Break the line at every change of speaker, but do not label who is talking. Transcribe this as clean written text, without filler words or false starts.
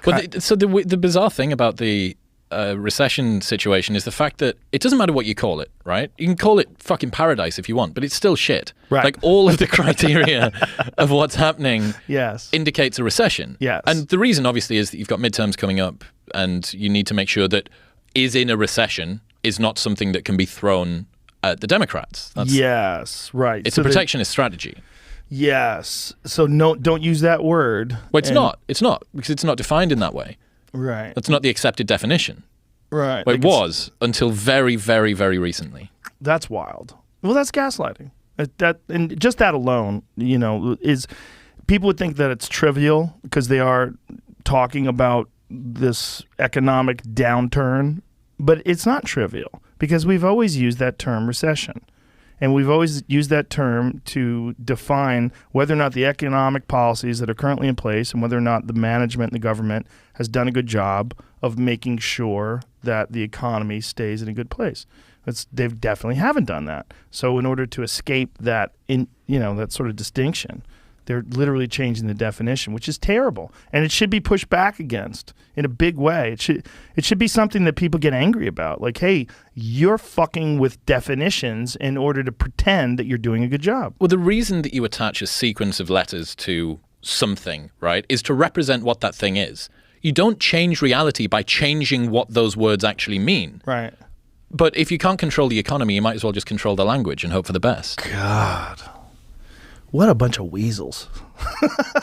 Well, the bizarre thing about the recession situation is the fact that it doesn't matter what you call it, right? You can call it fucking paradise if you want, but it's still shit.
Right.
Like all of the criteria of what's happening
Yes.
indicates a recession.
Yes.
And the reason obviously is that you've got midterms coming up and you need to make sure that is in a recession is not something that can be thrown at the Democrats.
Yes, right.
It's a protectionist strategy.
Yes. So no, don't use that word.
Well, it's not. It's not because it's not defined in that way.
Right.
That's not the accepted definition.
Right.
Well, it was until very, very, very recently.
That's wild. Well, that's gaslighting. And just that alone, is people would think that it's trivial because they are talking about this economic downturn, but it's not trivial because we've always used that term recession. And we've always used that term to define whether or not the economic policies that are currently in place and whether or not the management and the government has done a good job of making sure that the economy stays in a good place. They definitely haven't done that. So in order to escape that, that sort of distinction, they're literally changing the definition, which is terrible. And it should be pushed back against in a big way. It should be something that people get angry about. Like, hey, you're fucking with definitions in order to pretend that you're doing a good job.
Well, the reason that you attach a sequence of letters to something, right, is to represent what that thing is. You don't change reality by changing what those words actually mean.
Right.
But if you can't control the economy, you might as well just control the language and hope for the best.
God. What a bunch of weasels.